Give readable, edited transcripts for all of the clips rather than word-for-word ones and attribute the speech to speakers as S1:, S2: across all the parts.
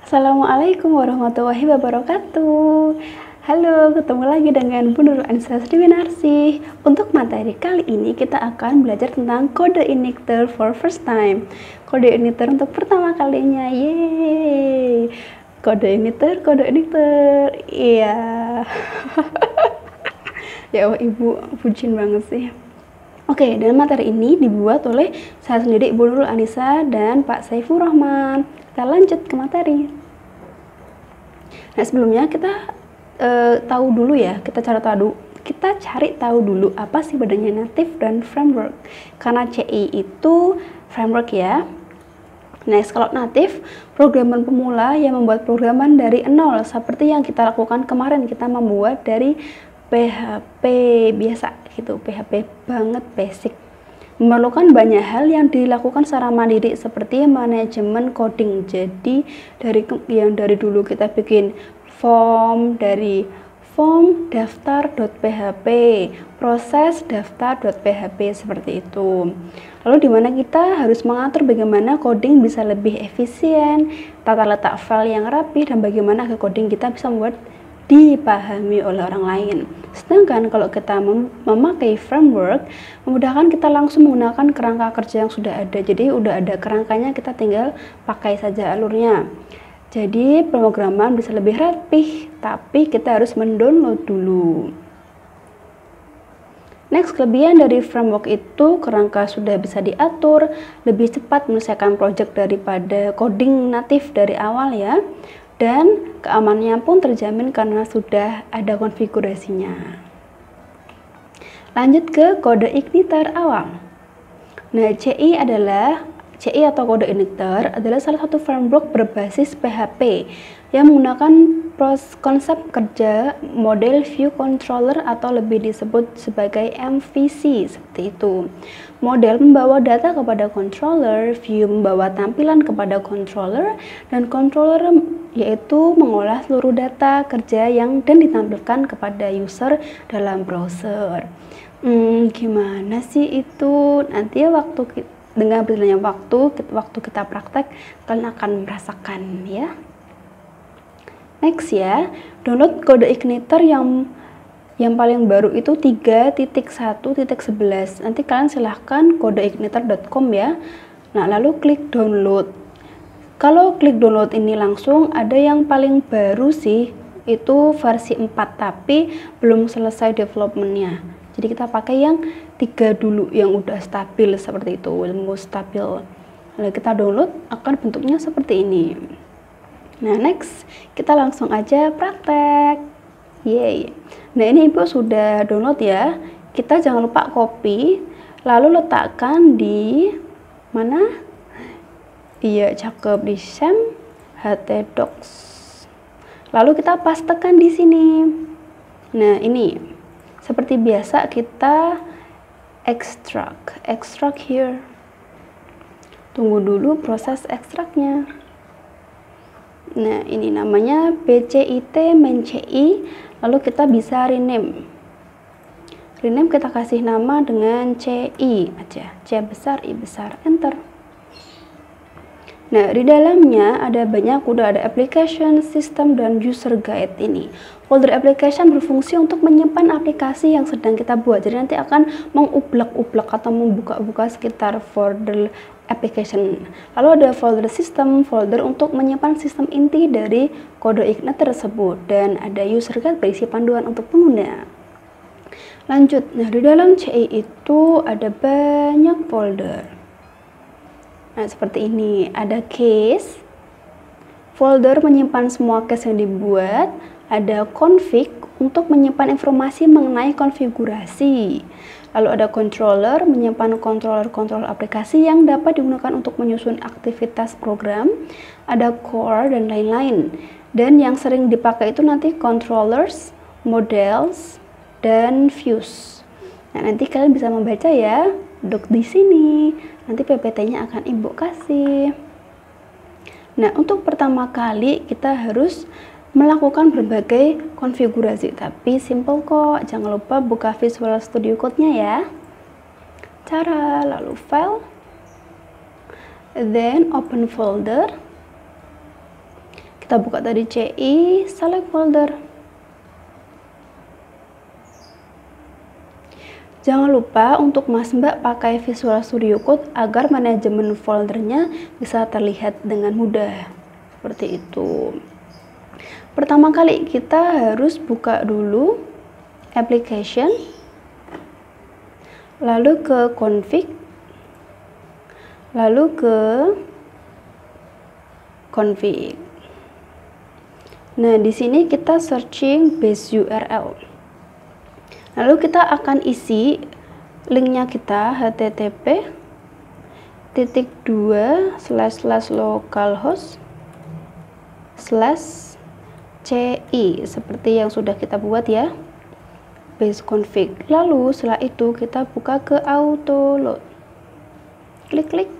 S1: Assalamualaikum warahmatullahi wabarakatuh. Halo, ketemu lagi dengan Bu Nurul Anissa Sriwinarsi. Untuk materi kali ini kita akan belajar tentang kode inhibitor for first time. Kode inhibitor untuk pertama kalinya. Yeay. Kode inhibitor. Iya. Ya Allah, Ibu bucin banget sih. Oke, dan materi ini dibuat oleh saya sendiri, Bu Nurul Anissa, dan Pak Saifur Rahman. Kita lanjut ke materi. Nah, sebelumnya kita tahu dulu ya, kita cari tahu dulu apa sih bedanya native dan framework. Karena CI itu framework ya. Next, kalau native, programmer pemula yang membuat programan dari nol, seperti yang kita lakukan kemarin, kita membuat dari PHP biasa gitu, PHP banget basic. Memerlukan banyak hal yang dilakukan secara mandiri seperti manajemen coding. Jadi dari dulu kita bikin form, dari form daftar.php, proses daftar.php, seperti itu. Lalu dimana kita harus mengatur bagaimana coding bisa lebih efisien, tata letak file yang rapi, dan bagaimana coding kita bisa membuat dipahami oleh orang lain. Sedangkan kalau kita memakai framework, memudahkan kita langsung menggunakan kerangka kerja yang sudah ada. Jadi udah ada kerangkanya, kita tinggal pakai saja alurnya. Jadi pemrograman bisa lebih rapih, tapi kita harus mendownload dulu. Next, kelebihan dari framework itu kerangka sudah bisa diatur, lebih cepat menyelesaikan project daripada coding natif dari awal ya. Dan keamanannya pun terjamin karena sudah ada konfigurasinya. Lanjut ke kode igniter awal. Nah, CI atau kode igniter adalah salah satu framework berbasis PHP yang menggunakan konsep kerja model view controller atau lebih disebut sebagai MVC, seperti itu. Model membawa data kepada controller, view membawa tampilan kepada controller, dan controller yaitu mengolah seluruh data kerja yang dan ditampilkan kepada user dalam browser. Gimana sih itu? Nanti ya dengan berjalannya waktu kita praktek, kalian akan merasakan ya. Next ya, download kode igniter yang paling baru itu 3.1.11. Nanti kalian silahkan kodeigniter.com ya. Nah, lalu klik download. Kalau klik download ini langsung ada yang paling baru sih, itu versi 4, tapi belum selesai developmentnya. Jadi kita pakai yang 3 dulu, yang udah stabil seperti itu, ilmu stabil. Lalu kita download, akan bentuknya seperti ini. Nah, next, kita langsung aja praktek. Yeay. Nah, ini Ibu sudah download ya. Kita jangan lupa copy, lalu letakkan di mana? Iya, cakep, di SAM htdocs. Lalu kita pastekan di sini. Nah, ini seperti biasa kita extract here. Tunggu dulu proses ekstraknya. Nah, ini namanya bcit main CI, lalu kita bisa rename. Rename kita kasih nama dengan CI aja, C besar, I besar, enter. Nah, di dalamnya udah ada application, system, dan user guide ini. Folder application berfungsi untuk menyimpan aplikasi yang sedang kita buat. Jadi nanti akan mengublak-ublak atau membuka-buka sekitar folder application. Lalu ada folder system, folder untuk menyimpan sistem inti dari kode igniter tersebut. Dan ada user guide berisi panduan untuk pengguna. Lanjut, nah di dalam CI itu ada banyak folder. Nah, seperti ini, ada case, folder menyimpan semua case yang dibuat, ada config untuk menyimpan informasi mengenai konfigurasi, lalu ada controller, menyimpan controller aplikasi yang dapat digunakan untuk menyusun aktivitas program, ada core, dan lain-lain. Dan yang sering dipakai itu nanti controllers, models, dan views. Nah, nanti kalian bisa membaca ya, dok di sini. Nanti PPT-nya akan Ibu kasih. Nah, untuk pertama kali kita harus melakukan berbagai konfigurasi, tapi simple kok. Jangan lupa buka Visual Studio Code-nya ya. Cara, lalu file, then open folder. Kita buka tadi CI, select folder. Jangan lupa untuk Mas Mbak pakai Visual Studio Code agar manajemen foldernya bisa terlihat dengan mudah. Seperti itu. Pertama kali kita harus buka dulu application, lalu ke config, lalu ke config. Nah, di sini kita searching base URL. Lalu kita akan isi linknya kita http://localhost/ci seperti yang sudah kita buat ya, base config. Lalu setelah itu kita buka ke auto load, klik.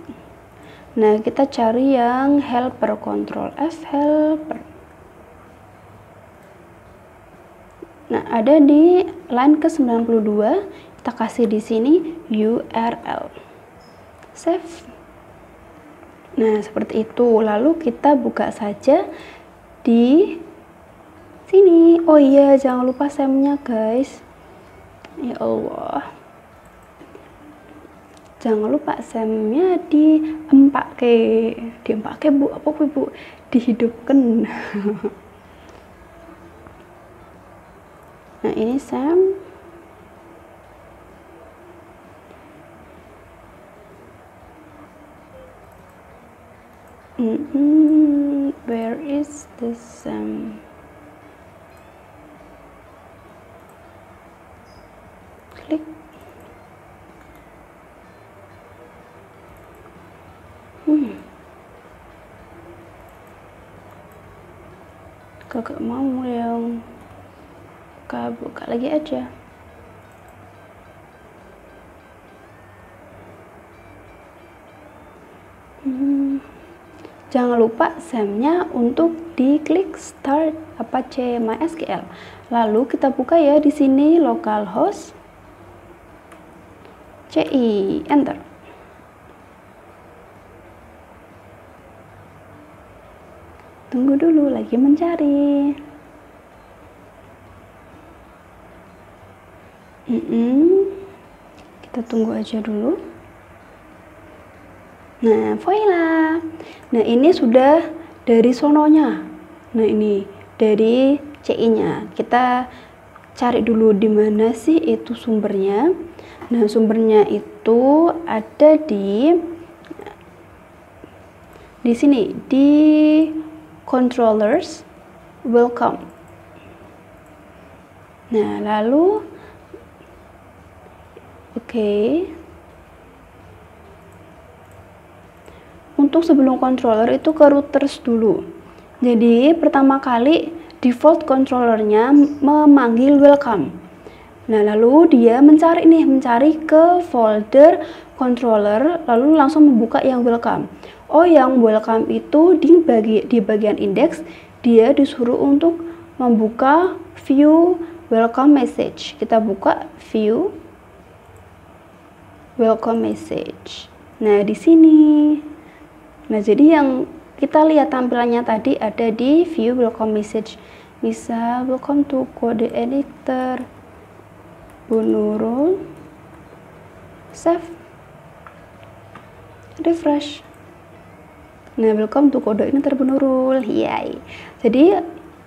S1: Nah, kita cari yang helper, Ctrl F helper. Nah, ada di line ke-92, kita kasih di sini URL. Save. Nah, seperti itu. Lalu kita buka saja di sini. Oh iya, jangan lupa save-nya, guys. Ya Allah. Jangan lupa save-nya di empake, Bu. Apa Bu? Dihidupkan. Nah, ini Sam. Where is the Sam? Klik. Kakak mau yang buka lagi aja. Jangan lupa SAM-nya untuk diklik Start Apache MySQL. Lalu kita buka ya di sini localhost CI, enter. Tunggu dulu, lagi mencari. Kita tunggu aja dulu. Nah, voila. Nah, ini sudah dari sononya. Nah, ini dari CI-nya. Kita cari dulu di mana sih itu sumbernya. Nah, sumbernya itu ada di sini, di controllers welcome. Nah, lalu untuk sebelum controller itu ke routers dulu. Jadi pertama kali default controllernya memanggil welcome. Nah, lalu dia mencari ke folder controller, lalu langsung membuka yang welcome. Oh, yang welcome itu di bagian index dia disuruh untuk membuka view welcome message. Kita buka view welcome message. Nah, di sini. Nah, jadi yang kita lihat tampilannya tadi ada di view welcome message. Bisa welcome to code editor, Bu Nurul, save, refresh. Nah, welcome to code editor Bu Nurul. Yay. Jadi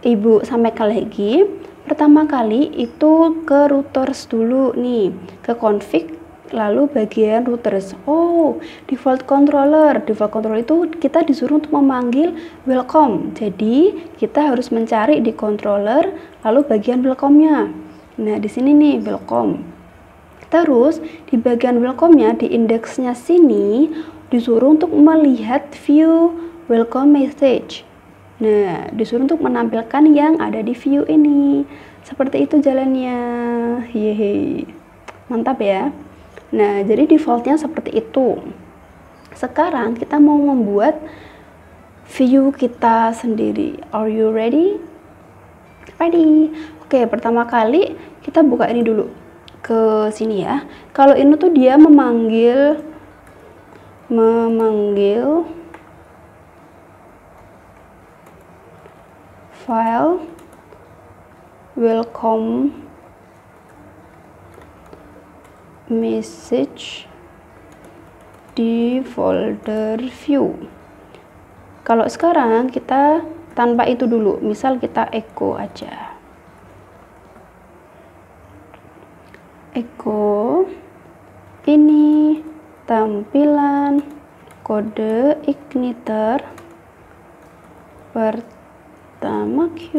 S1: Ibu sampaikan lagi, pertama kali itu ke routers dulu nih, ke config, lalu bagian routers. Oh, default controller itu kita disuruh untuk memanggil welcome. Jadi kita harus mencari di controller, lalu bagian welcome-nya. Nah, di sini nih welcome. Terus di bagian welcome-nya di indeksnya sini disuruh untuk melihat view welcome message. Nah, disuruh untuk menampilkan yang ada di view ini. Seperti itu jalannya. Yeay. Mantap ya. Nah, jadi defaultnya seperti itu. Sekarang kita mau membuat view kita sendiri. Are you ready? Ready. Oke, pertama kali kita buka ini dulu. Ke sini ya. Kalau ini tuh dia memanggil file welcome message di folder view. Kalau sekarang kita tanpa itu dulu, misal kita echo aja, echo ini tampilan kode igniter pertama Q,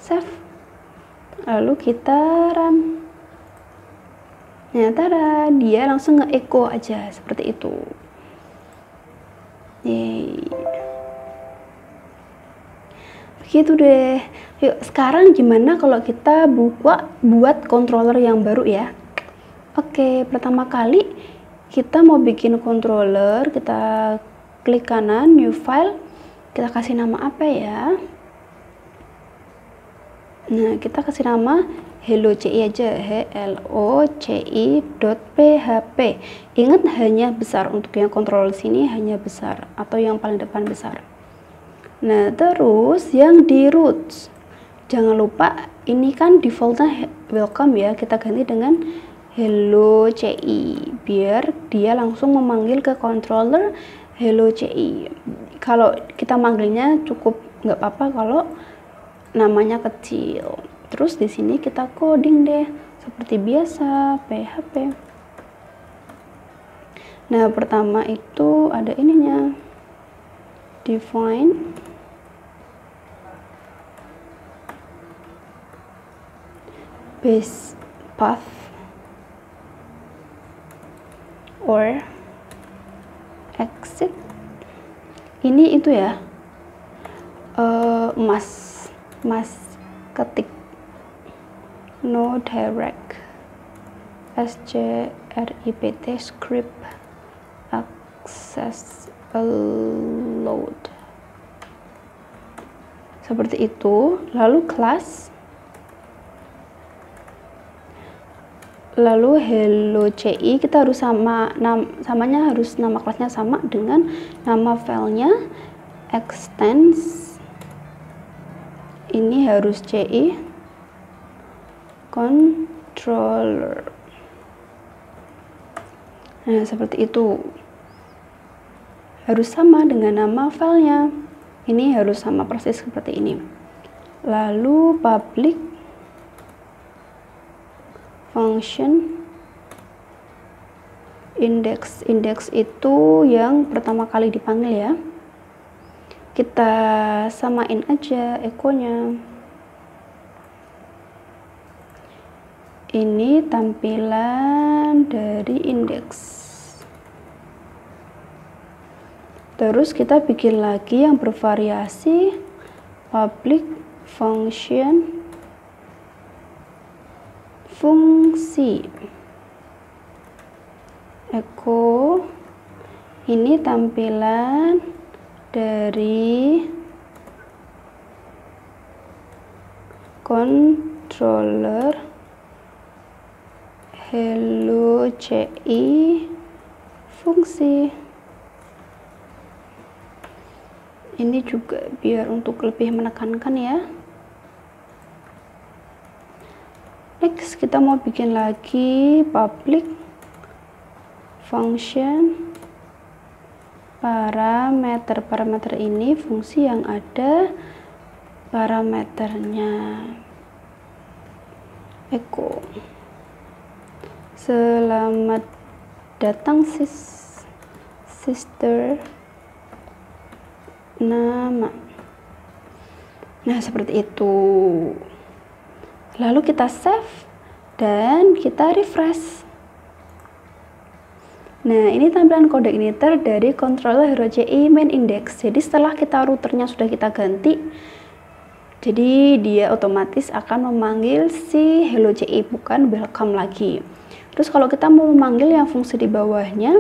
S1: save, lalu kita run. Nah, tada, dia langsung nge-echo aja seperti itu. Yeay. Begitu deh. Yuk, sekarang gimana kalau kita buat controller yang baru ya? Oke, pertama kali kita mau bikin controller, kita klik kanan, new file, kita kasih nama apa ya? Nah, kita kasih nama helloci aja, helloci.php. Ingat hanya besar, untuk yang controller sini hanya besar atau yang paling depan besar. Nah, terus yang di root, jangan lupa ini kan defaultnya welcome ya, kita ganti dengan helloci biar dia langsung memanggil ke controller helloci. Kalau kita manggilnya cukup, nggak apa-apa kalau namanya kecil. Terus di sini kita coding deh seperti biasa PHP. Nah, pertama itu ada ininya, define base path or exit. Ini itu ya, mas ketik no direct script script access allowed, seperti itu. Lalu class, lalu helloci kita harus samanya harus nama kelasnya sama dengan nama filenya. Extends ini harus ci controller. Nah, seperti itu, harus sama dengan nama filenya. Ini harus sama persis seperti ini. Lalu public function index itu yang pertama kali dipanggil ya, kita samain aja echo-nya. Ini tampilan dari indeks. Terus kita bikin lagi yang bervariasi, public function fungsi echo. Ini tampilan dari controller helloci fungsi. Ini juga biar untuk lebih menekankan ya. Next, kita mau bikin lagi public function parameter. Parameter ini fungsi yang ada parameternya. Echo. Selamat datang sister nama. Nah, seperti itu. Lalu kita save dan kita refresh. Nah, ini tampilan kode igniter dari controller helloci main index. Jadi setelah kita routernya sudah kita ganti, jadi dia otomatis akan memanggil si helloci, bukan welcome lagi. Terus kalau kita mau memanggil yang fungsi di bawahnya,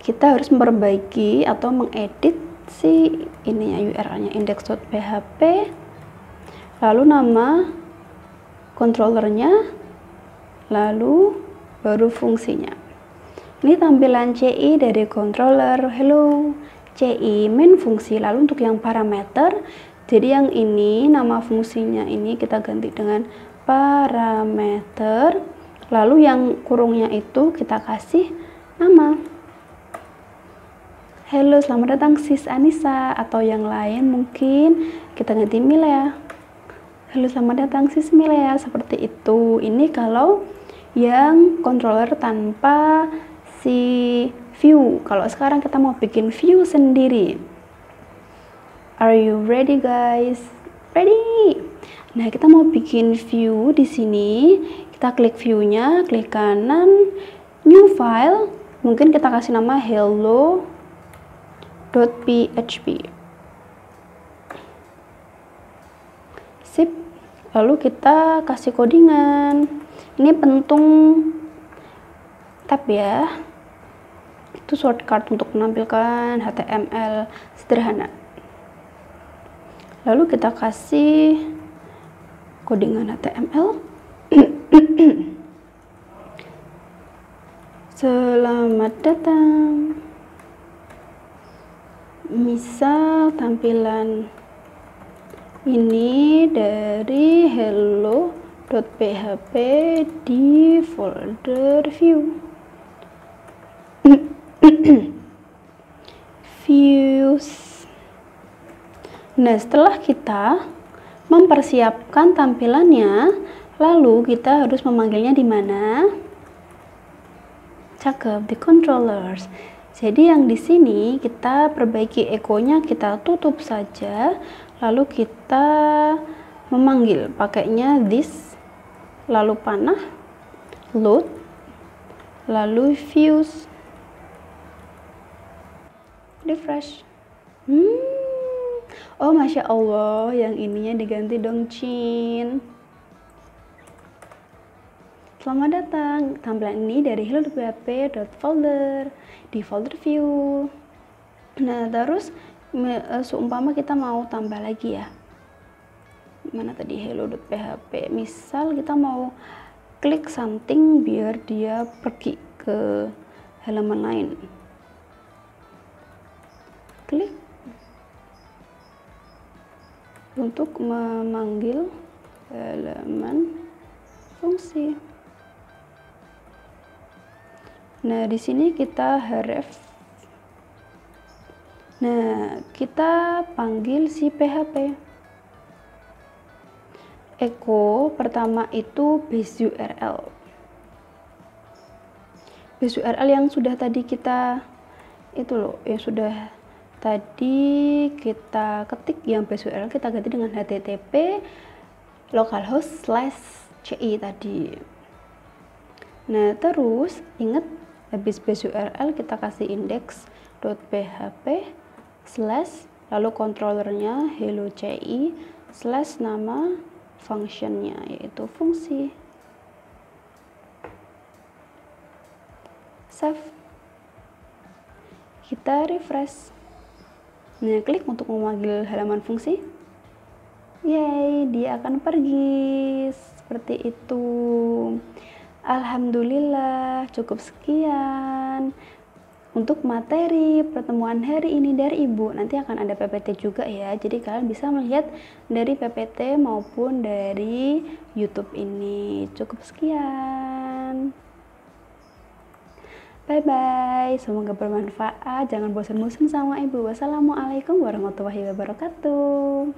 S1: kita harus memperbaiki atau mengedit si ininya, URL-nya index.php, lalu nama controllernya, lalu baru fungsinya. Ini tampilan CI dari controller hello CI main fungsi. Lalu untuk yang parameter Jadi yang ini nama fungsinya ini kita ganti dengan parameter, lalu yang kurungnya itu kita kasih nama. Halo, selamat datang sis Anissa, atau yang lain mungkin kita ganti Milea. Halo, selamat datang sis Milea, seperti itu. Ini kalau yang controller tanpa si view. Kalau sekarang kita mau bikin view sendiri. Are you ready guys? Ready? Nah, kita mau bikin view di sini. Kita klik view-nya, klik kanan, new file. Mungkin kita kasih nama hello.php. Sip. Lalu kita kasih codingan. Ini pentung tab ya. Itu shortcut untuk menampilkan HTML sederhana. Lalu kita kasih codingan HTML. Selamat datang. Misal tampilan ini dari hello.php di folder view. Views. Nah, setelah kita mempersiapkan tampilannya, lalu kita harus memanggilnya di mana? Cakep, di controllers. Jadi yang di sini kita perbaiki echo-nya, kita tutup saja, lalu kita memanggil pakainya this, lalu panah, load, lalu views, refresh. Oh, Masya Allah, yang ininya diganti dong, Cin. Selamat datang. Tampilan ini dari hello.php.folder di folder view. Nah, terus seumpama kita mau tambah lagi ya. Mana tadi hello.php? Misal kita mau klik something biar dia pergi ke halaman lain. Klik untuk memanggil halaman fungsi. Nah, di sini kita href. Nah, kita panggil si PHP. Echo pertama itu base URL. Base URL yang sudah tadi kita itu loh, yang sudah tadi kita ketik, yang base URL kita ganti dengan http localhost/ci tadi. Nah, terus ingat habis base URL kita kasih index.php slash lalu controllernya hello ci slash nama functionnya yaitu fungsi. Save. Kita refresh. Nah, klik untuk memanggil halaman fungsi. Yeay, dia akan pergi. Seperti itu. Alhamdulillah, cukup sekian untuk materi pertemuan hari ini dari Ibu. Nanti akan ada PPT juga ya, jadi kalian bisa melihat dari PPT maupun dari YouTube ini. Cukup sekian. Bye-bye, semoga bermanfaat. Jangan bosan-bosan sama Ibu. Wassalamualaikum warahmatullahi wabarakatuh.